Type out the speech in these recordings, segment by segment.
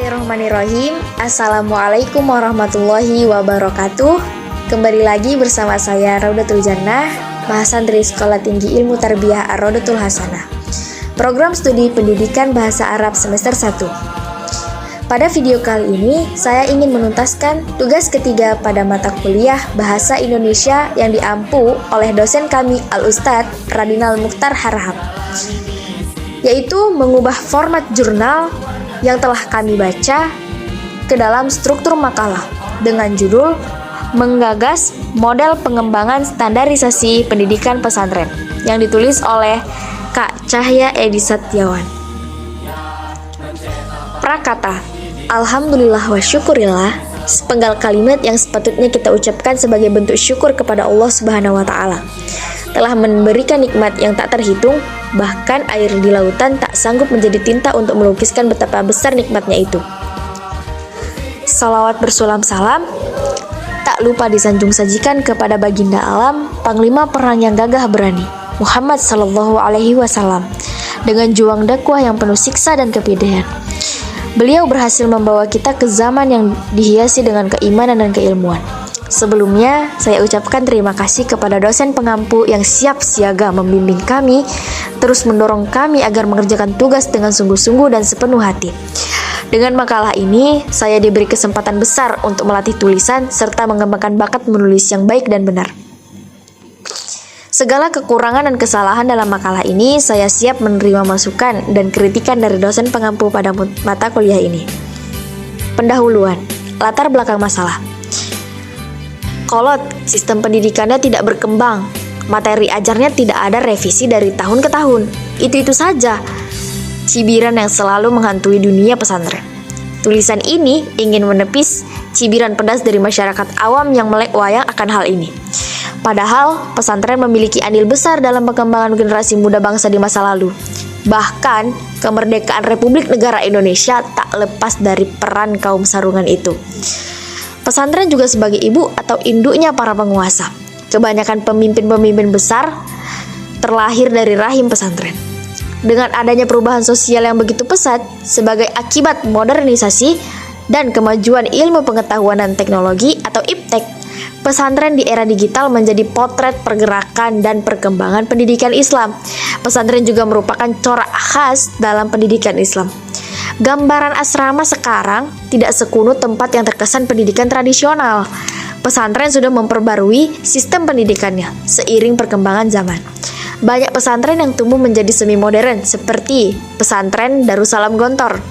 Bismillahirrahmanirrahim. Assalamualaikum warahmatullahi wabarakatuh. Kembali lagi bersama saya Raudatul Jannah, Mahasantri Sekolah Tinggi Ilmu Tarbiyah Ar-Raudatul Hasanah, Program Studi Pendidikan Bahasa Arab semester 1. Pada video kali ini, saya ingin menuntaskan tugas ketiga pada mata kuliah Bahasa Indonesia yang diampu oleh dosen kami Al-Ustadz Radinal Mukhtar Harahap, yaitu mengubah format jurnal yang telah kami baca ke dalam struktur makalah dengan judul Menggagas Model Pengembangan Standarisasi Pendidikan Pesantren yang ditulis oleh Kak Cahya Edi Setiawan. Prakata Alhamdulillah wa syukurillah, sepenggal kalimat yang sepatutnya kita ucapkan sebagai bentuk syukur kepada Allah Subhanahu wa Ta'ala, telah memberikan nikmat yang tak terhitung. Bahkan air di lautan tak sanggup menjadi tinta untuk melukiskan betapa besar nikmatnya itu. Salawat bersulam salam tak lupa disanjung sajikan kepada baginda alam, panglima perang yang gagah berani, Muhammad Sallallahu Alaihi Wasallam. Dengan juang dakwah yang penuh siksa dan kepedean, beliau berhasil membawa kita ke zaman yang dihiasi dengan keimanan dan keilmuan. Sebelumnya, saya ucapkan terima kasih kepada dosen pengampu yang siap siaga membimbing kami, terus mendorong kami agar mengerjakan tugas dengan sungguh-sungguh dan sepenuh hati. Dengan makalah ini, saya diberi kesempatan besar untuk melatih tulisan serta mengembangkan bakat menulis yang baik dan benar. Segala kekurangan dan kesalahan dalam makalah ini, saya siap menerima masukan dan kritikan dari dosen pengampu pada mata kuliah ini. Pendahuluan, latar belakang masalah. Kolot, sistem pendidikannya tidak berkembang. Materi ajarnya tidak ada revisi dari tahun ke tahun. Itu-itu saja. Cibiran yang selalu menghantui dunia pesantren. Tulisan ini ingin menepis cibiran pedas dari masyarakat awam yang melek wayang akan hal ini. Padahal, pesantren memiliki andil besar dalam perkembangan generasi muda bangsa di masa lalu. Bahkan, kemerdekaan Republik Negara Indonesia tak lepas dari peran kaum sarungan itu. Pesantren juga sebagai ibu atau induknya para penguasa. Kebanyakan pemimpin-pemimpin besar terlahir dari rahim pesantren. Dengan adanya perubahan sosial yang begitu pesat sebagai akibat modernisasi dan kemajuan ilmu pengetahuan dan teknologi atau IPTEK, pesantren di era digital menjadi potret pergerakan dan perkembangan pendidikan Islam. Pesantren juga merupakan corak khas dalam pendidikan Islam. Gambaran asrama sekarang tidak sekuno tempat yang terkesan pendidikan tradisional. Pesantren sudah memperbarui sistem pendidikannya seiring perkembangan zaman. Banyak pesantren yang tumbuh menjadi semi modern seperti pesantren Darussalam Gontor.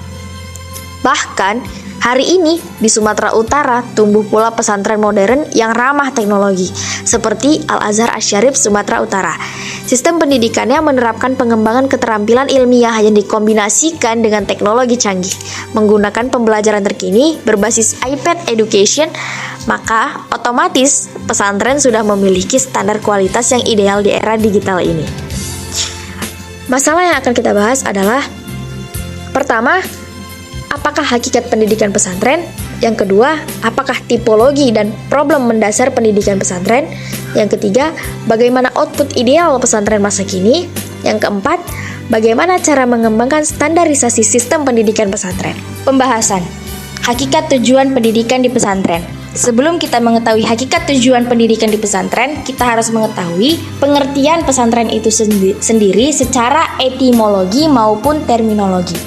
Bahkan hari ini di Sumatera Utara tumbuh pula pesantren modern yang ramah teknologi seperti Al-Azhar Asy-Syarif Sumatera Utara. Sistem pendidikannya menerapkan pengembangan keterampilan ilmiah yang dikombinasikan dengan teknologi canggih, menggunakan pembelajaran terkini berbasis iPad Education, maka otomatis pesantren sudah memiliki standar kualitas yang ideal di era digital ini. Masalah yang akan kita bahas adalah: pertama, apakah hakikat pendidikan pesantren? Yang kedua, apakah tipologi dan problem mendasar pendidikan pesantren? Yang ketiga, bagaimana output ideal pesantren masa kini? Yang keempat, bagaimana cara mengembangkan standarisasi sistem pendidikan pesantren? Pembahasan hakikat tujuan pendidikan di pesantren. Sebelum kita mengetahui hakikat tujuan pendidikan di pesantren, kita harus mengetahui pengertian pesantren itu sendiri secara etimologi maupun terminologi.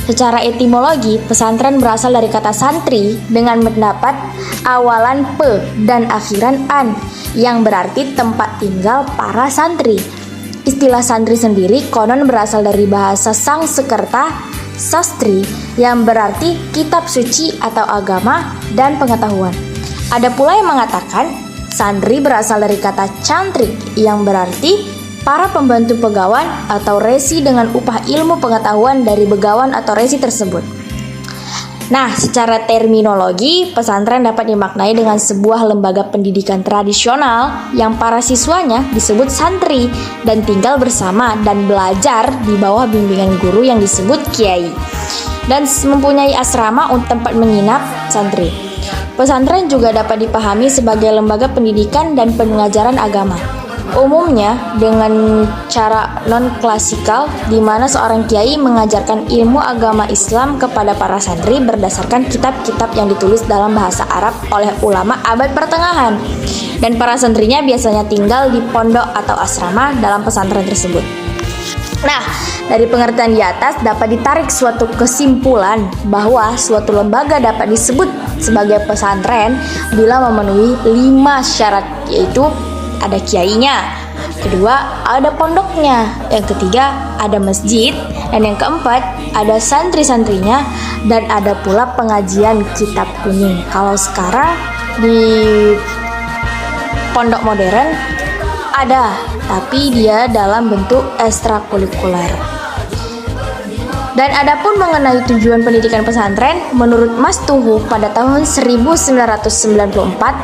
Secara etimologi, pesantren berasal dari kata santri dengan mendapat awalan pe dan akhiran an, yang berarti tempat tinggal para santri. Istilah santri sendiri konon berasal dari bahasa Sangsekerta sastri, yang berarti kitab suci atau agama dan pengetahuan. Ada pula yang mengatakan santri berasal dari kata cantrik, yang berarti para pembantu pegawan atau resi dengan upah ilmu pengetahuan dari begawan atau resi tersebut. Nah, secara terminologi, pesantren dapat dimaknai dengan sebuah lembaga pendidikan tradisional yang para siswanya disebut santri dan tinggal bersama dan belajar di bawah bimbingan guru yang disebut kiai, dan mempunyai asrama untuk tempat menginap santri. Pesantren juga dapat dipahami sebagai lembaga pendidikan dan pengajaran agama. Umumnya dengan cara non-klasikal, di mana seorang kiai mengajarkan ilmu agama Islam kepada para santri berdasarkan kitab-kitab yang ditulis dalam bahasa Arab oleh ulama abad pertengahan. Dan para santrinya biasanya tinggal di pondok atau asrama dalam pesantren tersebut. Nah, dari pengertian di atas dapat ditarik suatu kesimpulan bahwa suatu lembaga dapat disebut sebagai pesantren bila memenuhi 5 syarat, yaitu ada kiainya, kedua ada pondoknya, yang ketiga ada masjid, dan yang keempat ada santri-santrinya, dan ada pula pengajian kitab kuning. Kalau sekarang di pondok modern ada, tapi dia dalam bentuk ekstrakurikuler. Dan adapun mengenai tujuan pendidikan pesantren, menurut Mas Tuhu pada tahun 1994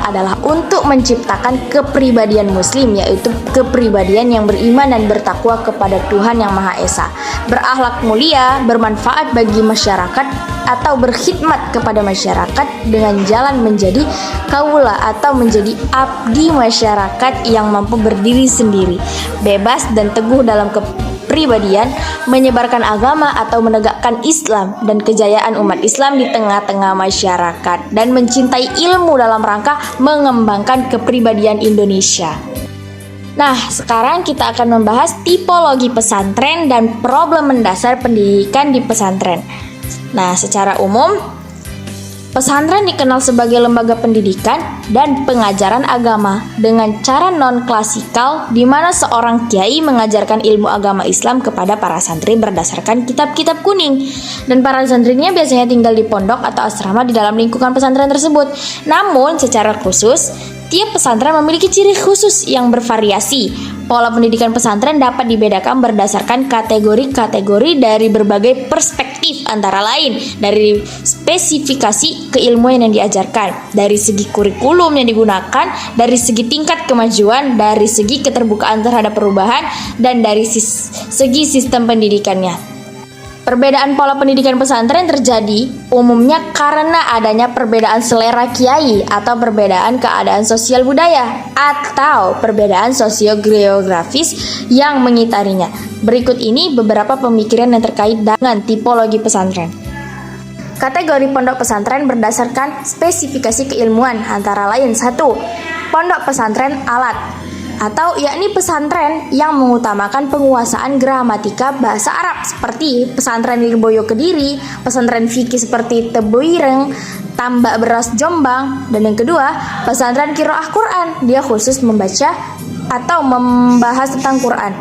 adalah untuk menciptakan kepribadian muslim, yaitu kepribadian yang beriman dan bertakwa kepada Tuhan Yang Maha Esa, berakhlak mulia, bermanfaat bagi masyarakat atau berkhidmat kepada masyarakat dengan jalan menjadi kaula atau menjadi abdi masyarakat yang mampu berdiri sendiri, bebas dan teguh dalam kepribadian, menyebarkan agama atau menegakkan Islam dan kejayaan umat Islam di tengah-tengah masyarakat, dan mencintai ilmu dalam rangka mengembangkan kepribadian Indonesia. Nah, sekarang kita akan membahas tipologi pesantren dan problem mendasar pendidikan di pesantren. Nah, secara umum, pesantren dikenal sebagai lembaga pendidikan dan pengajaran agama dengan cara non-klasikal, di mana seorang kiai mengajarkan ilmu agama Islam kepada para santri berdasarkan kitab-kitab kuning, dan para santrinya biasanya tinggal di pondok atau asrama di dalam lingkungan pesantren tersebut. Namun, secara khusus, tiap pesantren memiliki ciri khusus yang bervariasi. Pola pendidikan pesantren dapat dibedakan berdasarkan kategori-kategori dari berbagai perspektif, antara lain dari spesifikasi keilmuan yang diajarkan, dari segi kurikulum yang digunakan, dari segi tingkat kemajuan, dari segi keterbukaan terhadap perubahan, dan dari segi sistem pendidikannya. Perbedaan pola pendidikan pesantren terjadi umumnya karena adanya perbedaan selera kiai atau perbedaan keadaan sosial budaya atau perbedaan sosiogeografis yang mengitarinya. Berikut ini beberapa pemikiran yang terkait dengan tipologi pesantren. Kategori pondok pesantren berdasarkan spesifikasi keilmuan, antara lain 1. Pondok pesantren alat, atau yakni pesantren yang mengutamakan penguasaan gramatika bahasa Arab, seperti pesantren Lirboyo Kediri, pesantren fikih seperti Tebuireng, Tambak Beras Jombang. Dan yang kedua, pesantren Qiraah Quran, dia khusus membaca atau membahas tentang Quran,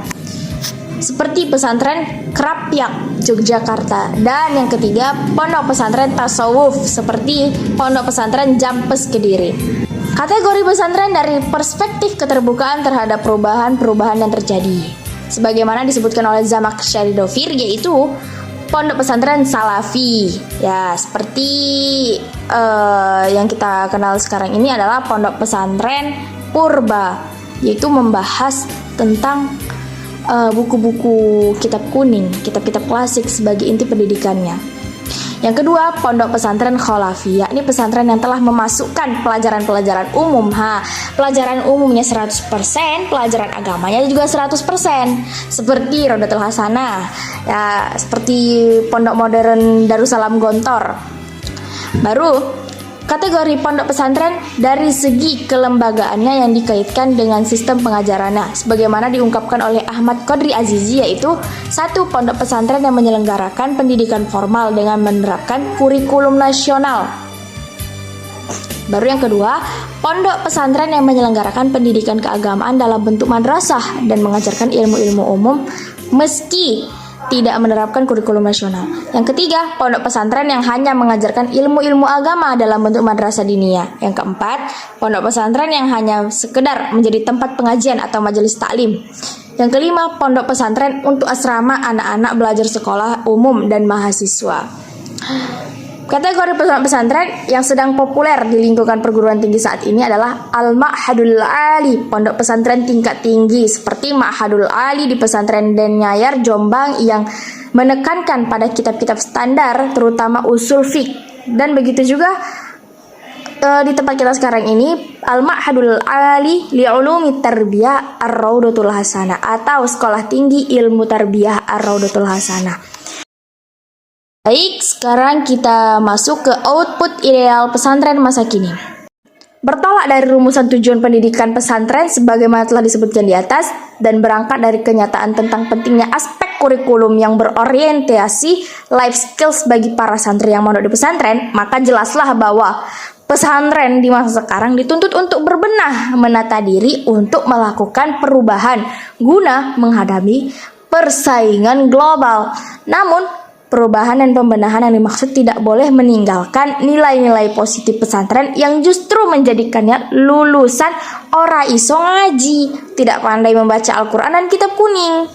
seperti pesantren Krapyak Yogyakarta. Dan yang ketiga, pondok pesantren tasawuf seperti pondok pesantren Jampes Kediri. Kategori pesantren dari perspektif keterbukaan terhadap perubahan-perubahan yang terjadi, sebagaimana disebutkan oleh Zamakhsyari Dovir, yaitu pondok pesantren Salafi. Ya, seperti yang kita kenal sekarang ini adalah pondok pesantren Purba, yaitu membahas tentang buku-buku kitab kuning, kitab-kitab klasik sebagai inti pendidikannya. Yang kedua, pondok pesantren Kholafi, yakni pesantren yang telah memasukkan pelajaran-pelajaran umum. Pelajaran umumnya 100%, pelajaran agamanya juga 100%. Seperti Rodatul Hasanah, ya, seperti pondok modern Darussalam Gontor. Baru kategori pondok pesantren dari segi kelembagaannya yang dikaitkan dengan sistem pengajarannya, sebagaimana diungkapkan oleh Ahmad Qadri Azizi, yaitu 1. Pondok pesantren yang menyelenggarakan pendidikan formal dengan menerapkan kurikulum nasional. Baru yang kedua, pondok pesantren yang menyelenggarakan pendidikan keagamaan dalam bentuk madrasah dan mengajarkan ilmu-ilmu umum meski tidak menerapkan kurikulum nasional. Yang ketiga, pondok pesantren yang hanya mengajarkan ilmu-ilmu agama dalam bentuk madrasah diniyah. Yang keempat, pondok pesantren yang hanya sekedar menjadi tempat pengajian atau majelis taklim. Yang kelima, pondok pesantren untuk asrama anak-anak belajar sekolah umum dan mahasiswa. Kategori pesantren yang sedang populer di lingkungan perguruan tinggi saat ini adalah Al-Ma'hadul Ali, pondok pesantren tingkat tinggi, seperti Ma'hadul Ali di pesantren Denyayar Jombang yang menekankan pada kitab-kitab standar terutama usul fiqh, dan begitu juga di tempat kita sekarang ini Al-Ma'hadul Ali Li'ulumi Tarbiyah Ar-Raudatul Hasanah atau Sekolah Tinggi Ilmu Tarbiyah Ar-Raudatul Hasanah. Baik, sekarang kita masuk ke output ideal pesantren masa kini. Bertolak dari rumusan tujuan pendidikan pesantren sebagaimana telah disebutkan di atas dan berangkat dari kenyataan tentang pentingnya aspek kurikulum yang berorientasi life skills bagi para santri yang mondok di pesantren, maka jelaslah bahwa pesantren di masa sekarang dituntut untuk berbenah, menata diri untuk melakukan perubahan guna menghadapi persaingan global. Namun perubahan dan pembenahan yang dimaksud tidak boleh meninggalkan nilai-nilai positif pesantren yang justru menjadikannya lulusan ora iso ngaji, tidak pandai membaca Al-Quran dan kitab kuning.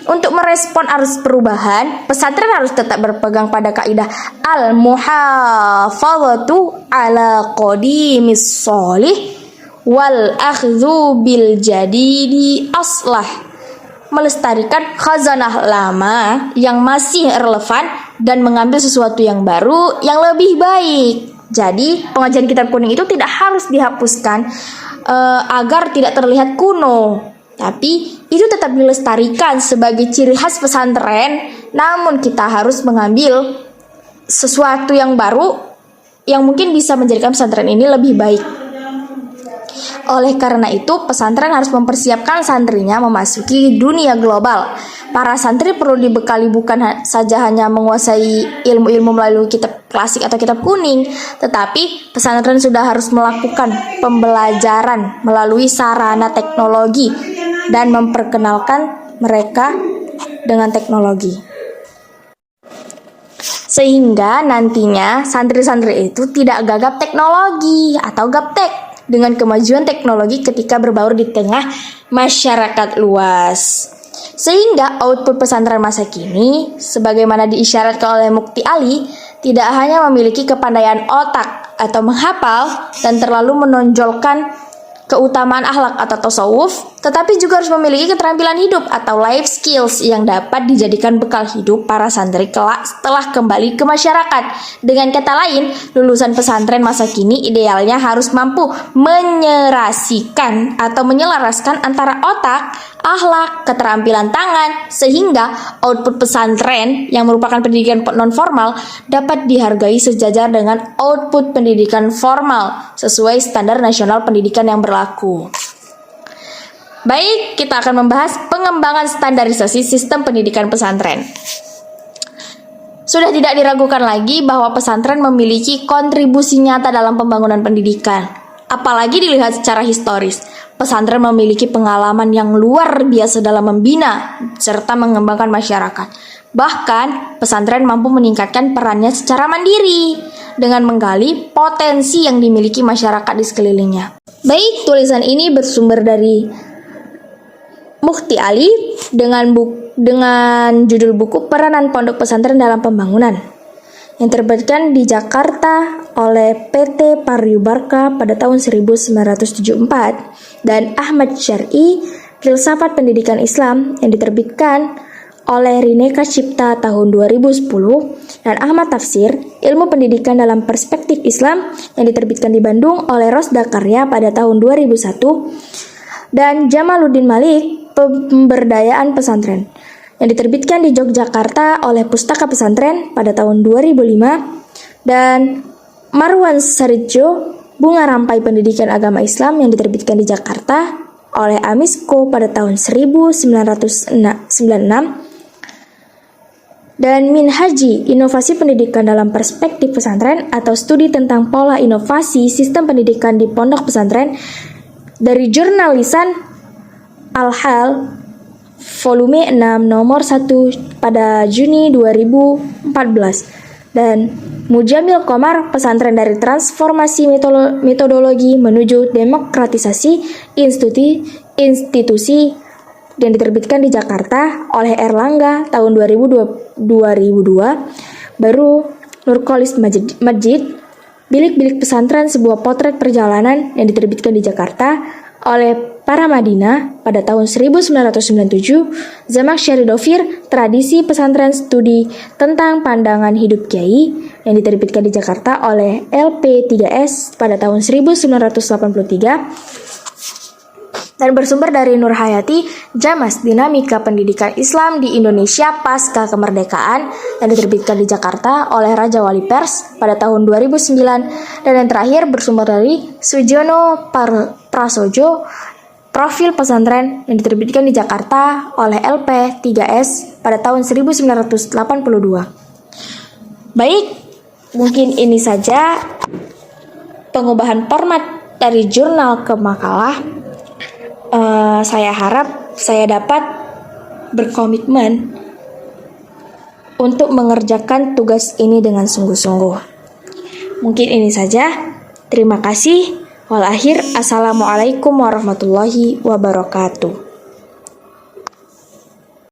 Untuk merespon arus perubahan, pesantren harus tetap berpegang pada kaidah al-muhafadzatu ala qadimis sholih wal akhdhu bil jadidi aslah, melestarikan khazanah lama yang masih relevan dan mengambil sesuatu yang baru yang lebih baik. Jadi pengajian kitab kuning itu tidak harus dihapuskan agar tidak terlihat kuno, tapi itu tetap dilestarikan sebagai ciri khas pesantren. Namun kita harus mengambil sesuatu yang baru yang mungkin bisa menjadikan pesantren ini lebih baik. Oleh karena itu, pesantren harus mempersiapkan santrinya memasuki dunia global. Para santri perlu dibekali bukan saja hanya menguasai ilmu-ilmu melalui kitab klasik atau kitab kuning, tetapi pesantren sudah harus melakukan pembelajaran melalui sarana teknologi dan memperkenalkan mereka dengan teknologi. Sehingga nantinya santri-santri itu tidak gagap teknologi atau gaptek dengan kemajuan teknologi ketika berbaur di tengah masyarakat luas. Sehingga output pesantren masa kini, sebagaimana diisyaratkan oleh Mukti Ali, tidak hanya memiliki kepandaian otak atau menghafal dan terlalu menonjolkan keutamaan akhlak atau tasawuf, tetapi juga harus memiliki keterampilan hidup atau life skills yang dapat dijadikan bekal hidup para santri kelak setelah kembali ke masyarakat. Dengan kata lain, lulusan pesantren masa kini idealnya harus mampu menyerasikan atau menyelaraskan antara otak, akhlak, keterampilan tangan, sehingga output pesantren yang merupakan pendidikan non-formal dapat dihargai sejajar dengan output pendidikan formal sesuai standar nasional pendidikan yang berlaku. Baik, kita akan membahas pengembangan standarisasi sistem pendidikan pesantren. Sudah tidak diragukan lagi bahwa pesantren memiliki kontribusi nyata dalam pembangunan pendidikan. Apalagi dilihat secara historis, pesantren memiliki pengalaman yang luar biasa dalam membina serta mengembangkan masyarakat. Bahkan, pesantren mampu meningkatkan perannya secara mandiri dengan menggali potensi yang dimiliki masyarakat di sekelilingnya. Baik, tulisan ini bersumber dari Mukti Ali dengan judul buku Peranan Pondok Pesantren dalam Pembangunan yang terbitkan di Jakarta oleh PT Pariyubarka pada tahun 1974 dan Ahmad Syar'i Filsafat Pendidikan Islam yang diterbitkan oleh Rineka Cipta tahun 2010 dan Ahmad Tafsir Ilmu Pendidikan dalam Perspektif Islam yang diterbitkan di Bandung oleh Rosda Karya pada tahun 2001 dan Jamaluddin Malik Pemberdayaan Pesantren yang diterbitkan di Yogyakarta oleh Pustaka Pesantren pada tahun 2005 dan Marwan Saridjo Bunga Rampai Pendidikan Agama Islam yang diterbitkan di Jakarta oleh Amisco pada tahun 1996 dan Minhaji Inovasi Pendidikan dalam Perspektif Pesantren atau Studi tentang Pola Inovasi Sistem Pendidikan di Pondok Pesantren dari Jurnal Lisan Al-Hal volume 6 nomor 1 pada Juni 2014 dan Mujamil Komar Pesantren dari Transformasi Metodologi menuju Demokratisasi Institusi yang diterbitkan di Jakarta oleh Erlangga tahun 2002 baru Nurkolis Majid Bilik-bilik pesantren sebuah potret perjalanan yang diterbitkan di Jakarta oleh Paramadina pada tahun 1997, Zamaksyari Dovir, Tradisi Pesantren Studi tentang Pandangan Hidup Kiai, yang diterbitkan di Jakarta oleh LP3S pada tahun 1983 dan bersumber dari Nur Hayati, Jamas Dinamika Pendidikan Islam di Indonesia Pasca Kemerdekaan yang diterbitkan di Jakarta oleh Raja Wali Pers pada tahun 2009 dan yang terakhir bersumber dari Sujono Prasojo, Profil Pesantren yang diterbitkan di Jakarta oleh LP3S pada tahun 1982. Baik, mungkin ini saja pengubahan format dari jurnal ke makalah. Saya harap saya dapat berkomitmen untuk mengerjakan tugas ini dengan sungguh-sungguh. Mungkin ini saja. Terima kasih. Wal akhir, assalamualaikum warahmatullahi wabarakatuh.